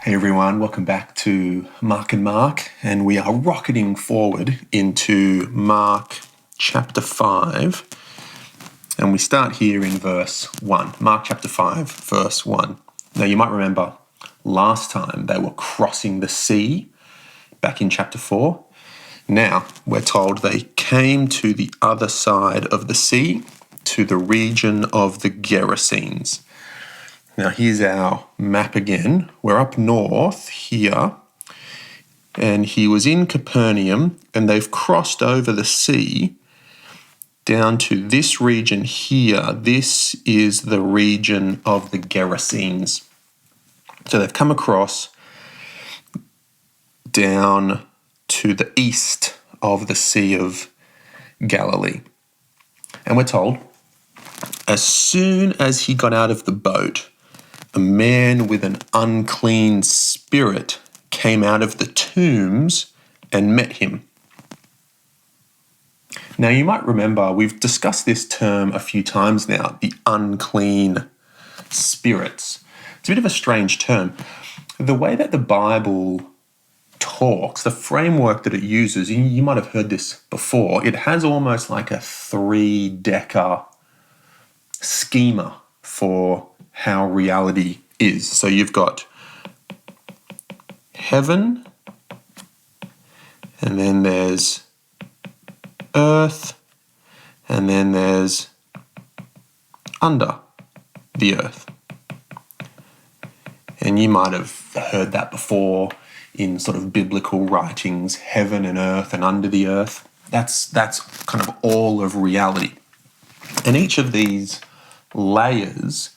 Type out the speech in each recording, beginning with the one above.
Hey everyone, welcome back to Markin, and we are rocketing forward into Mark chapter 5, and we start here in verse 1. Mark chapter 5, verse 1. Now you might remember last time they were crossing the sea back in chapter 4. Now we're told they came to the other side of the sea, to the region of the Gerasenes. Now here's our map again. We're up north here, and he was in Capernaum, and they've crossed over the sea down to this region here. This is the region of the Gerasenes. So they've come across down to the east of the Sea of Galilee. And we're told, as soon as he got out of the boat, a man with an unclean spirit came out of the tombs and met him. Now, you might remember we've discussed this term a few times now, the unclean spirits. It's a bit of a strange term. The way that the Bible talks, the framework that it uses, you might have heard this before, it has almost like a three-decker schema for how reality is. So you've got heaven, and then there's earth, and then there's under the earth. And you might have heard that before in sort of biblical writings, heaven and earth and under the earth. That's kind of all of reality. And each of these layers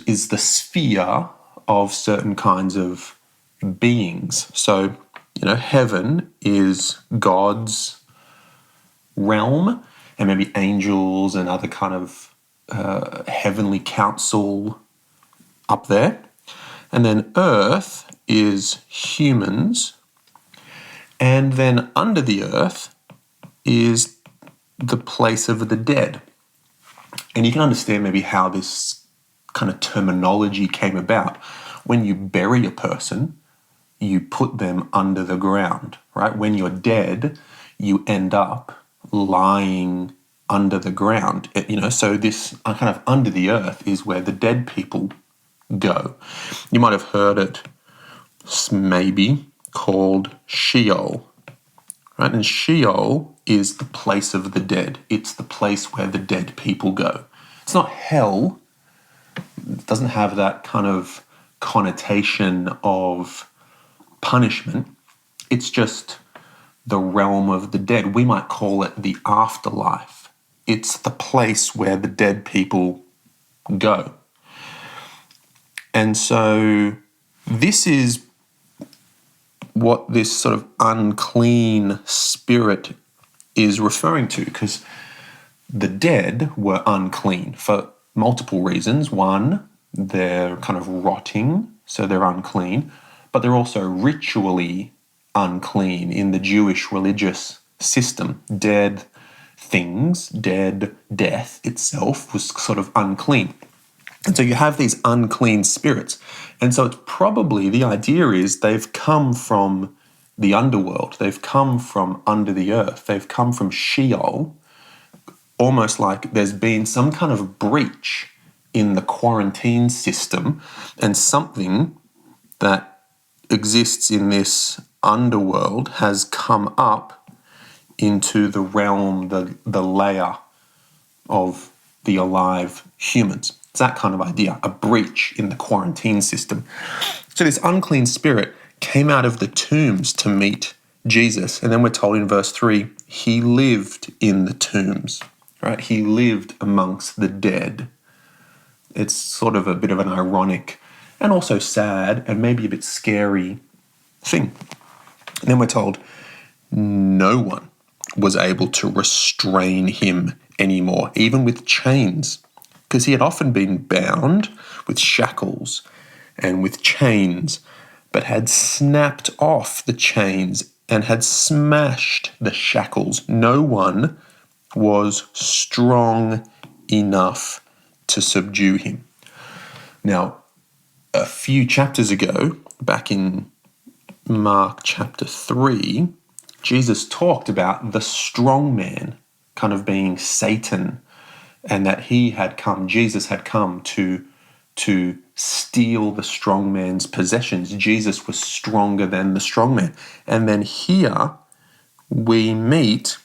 is the sphere of certain kinds of beings. So, heaven is God's realm, and maybe angels and other kind of heavenly council up there. And then earth is humans. And then under the earth is the place of the dead. And you can understand maybe how this kind of terminology came about. When you bury a person, you put them under the ground, right? When you're dead, you end up lying under the ground. So this kind of under the earth is where the dead people go. You might have heard it maybe called Sheol, right? And Sheol is the place of the dead. It's the place where the dead people go. It's not hell. It doesn't have that kind of connotation of punishment. It's just the realm of the dead. We might call it the afterlife. It's the place where the dead people go. And so this is what this sort of unclean spirit is referring to, because the dead were unclean for multiple reasons. One, they're kind of rotting, so they're unclean, but they're also ritually unclean in the Jewish religious system. Dead things, death itself was sort of unclean. And so you have these unclean spirits. And so it's probably, the idea is they've come from the underworld. They've come from under the earth. They've come from Sheol, almost like there's been some kind of breach in the quarantine system, and something that exists in this underworld has come up into the realm, the layer of the alive humans. It's that kind of idea, a breach in the quarantine system. So this unclean spirit came out of the tombs to meet Jesus. And then we're told in verse 3, he lived in the tombs, right? He lived amongst the dead. It's sort of a bit of an ironic and also sad and maybe a bit scary thing. And then we're told no one was able to restrain him anymore, even with chains, because he had often been bound with shackles and with chains, but had snapped off the chains and had smashed the shackles. No one was strong enough to subdue him. Now, a few chapters ago, back in Mark chapter 3, Jesus talked about the strong man kind of being Satan, and that Jesus had come to steal the strong man's possessions. Jesus was stronger than the strong man. And then here we meet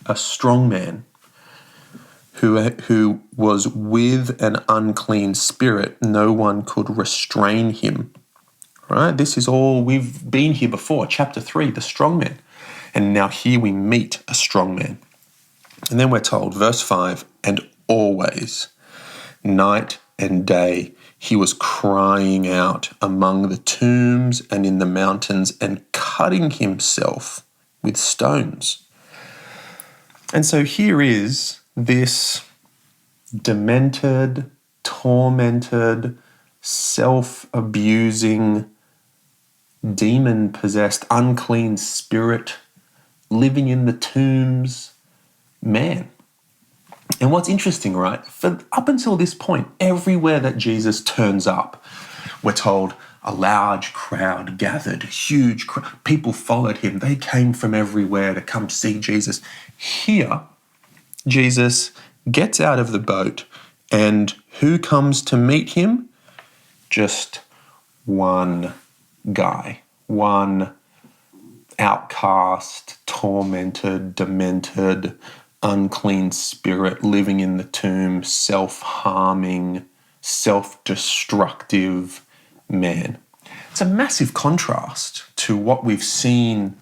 a strong man who was with an unclean spirit. No one could restrain him. Right? This is all, we've been here before, chapter 3, the strong man. And now here we meet a strong man. And then we're told, verse 5, and always, night and day, he was crying out among the tombs and in the mountains and cutting himself with stones. And so here is this demented, tormented, self-abusing, demon-possessed, unclean spirit living in the tombs man. And what's interesting, right, for up until this point, everywhere that Jesus turns up, we're told a large crowd gathered, huge crowd, people followed him. They came from everywhere to come see Jesus. Here, Jesus gets out of the boat, and who comes to meet him? Just one guy, one outcast, tormented, demented, unclean spirit living in the tomb, self-harming, self-destructive man. It's a massive contrast to what we've seen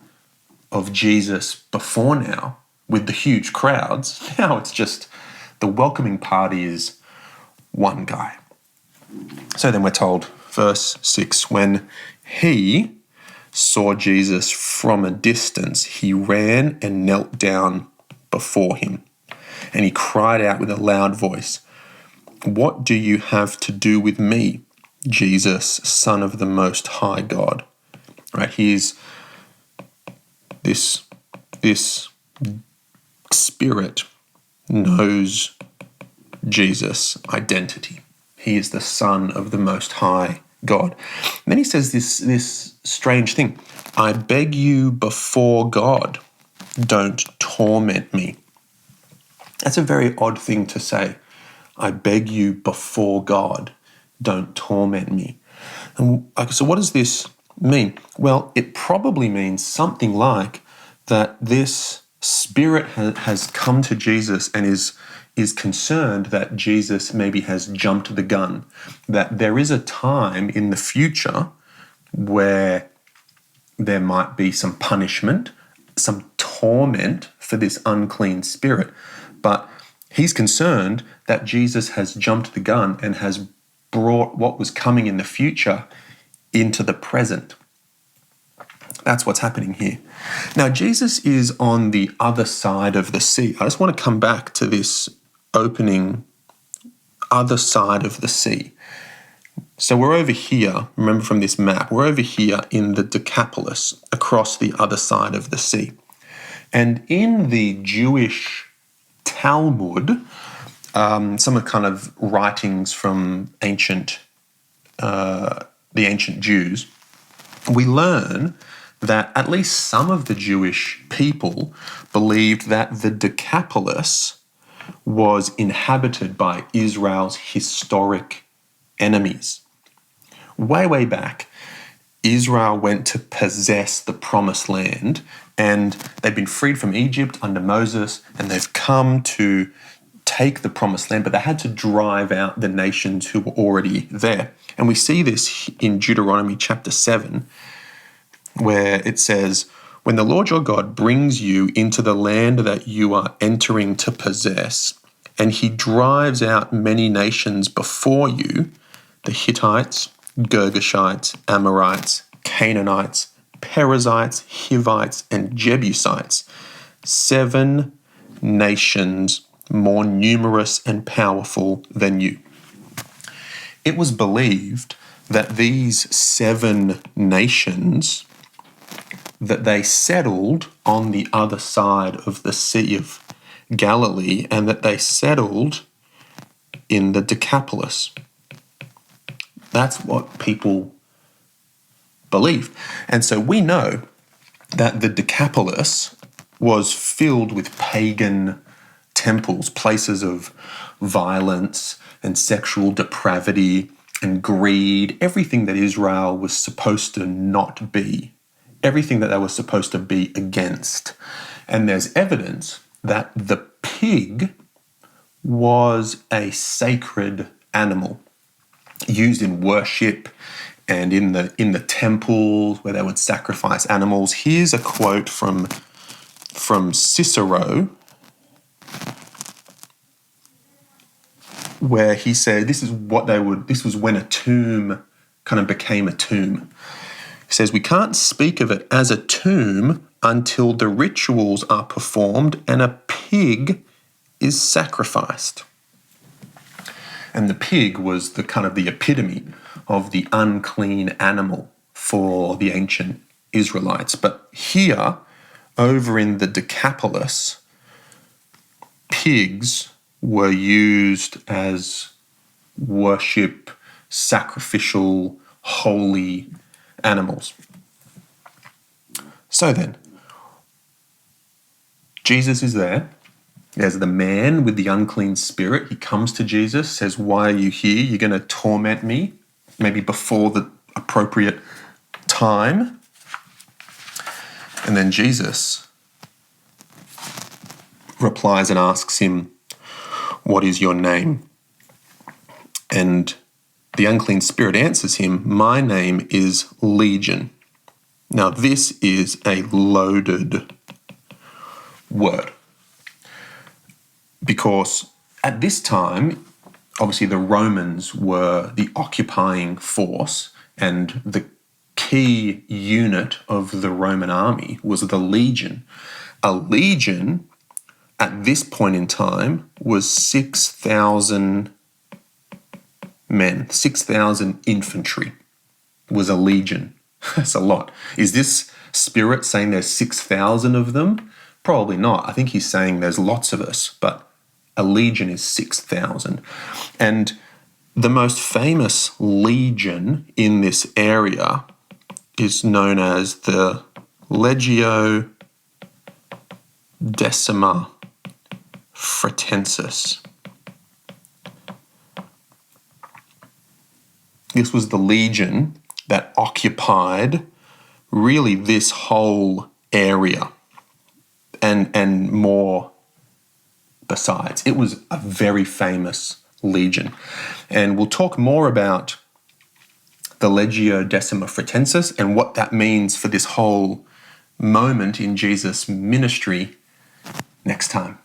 of Jesus before now with the huge crowds. Now it's just the welcoming party is one guy. So then we're told, verse 6, when he saw Jesus from a distance, he ran and knelt down before him. And he cried out with a loud voice, "What do you have to do with me, Jesus, Son of the Most High God?" Right, here's this spirit knows Jesus' identity. He is the Son of the Most High God. And then he says this strange thing, "I beg you before God, don't torment me." That's a very odd thing to say. I beg you before God, don't torment me. And so what does this mean? Well, it probably means something like that this spirit has come to Jesus and is concerned that Jesus maybe has jumped the gun, that there is a time in the future where there might be some punishment, some torment for this unclean spirit. But he's concerned that Jesus has jumped the gun and has brought what was coming in the future into the present. That's what's happening here. Now, Jesus is on the other side of the sea. I just want to come back to this opening, other side of the sea. So we're over here, remember from this map, we're over here in the Decapolis, across the other side of the sea. And in the Jewish Talmud, some of kind of writings from the ancient Jews, we learn that at least some of the Jewish people believed that the Decapolis was inhabited by Israel's historic enemies. Way, way back, Israel went to possess the promised land, and they've been freed from Egypt under Moses, and they've come to take the promised land, but they had to drive out the nations who were already there. And we see this in Deuteronomy chapter 7, where it says, "When the Lord your God brings you into the land that you are entering to possess, and he drives out many nations before you, the Hittites, Girgashites, Amorites, Canaanites, Perizzites, Hivites, and Jebusites, 7 nations more numerous and powerful than you." It was believed that these 7 nations, that they settled on the other side of the Sea of Galilee, and that they settled in the Decapolis. That's what people believe. And so we know that the Decapolis was filled with pagan temples, places of violence and sexual depravity and greed, everything that Israel was supposed to not be, everything that they were supposed to be against. And there's evidence that the pig was a sacred animal used in worship and in the temples where they would sacrifice animals. Here's a quote from Cicero, where he said this was when a tomb kind of became a tomb. He says, "We can't speak of it as a tomb until the rituals are performed and a pig is sacrificed." And the pig was the kind of the epitome of the unclean animal for the ancient Israelites. But here, over in the Decapolis, pigs were used as worship, sacrificial, holy animals. So then, Jesus is there. There's the man with the unclean spirit. He comes to Jesus, says, "Why are you here? You're going to torment me," maybe before the appropriate time. And then Jesus replies and asks him, "What is your name?" And the unclean spirit answers him, "My name is Legion." Now, this is a loaded word, because at this time, obviously the Romans were the occupying force, and the key unit of the Roman army was the legion. A legion at this point in time was 6,000 men, 6,000 infantry was a legion. That's a lot. Is this spirit saying there's 6,000 of them? Probably not. I think he's saying there's lots of us, but a legion is 6,000. And the most famous legion in this area is known as the Legio Decima Fretensis. This was the legion that occupied really this whole area and more besides. It was a very famous legion. And we'll talk more about the Legio Decima Fretensis and what that means for this whole moment in Jesus' ministry next time.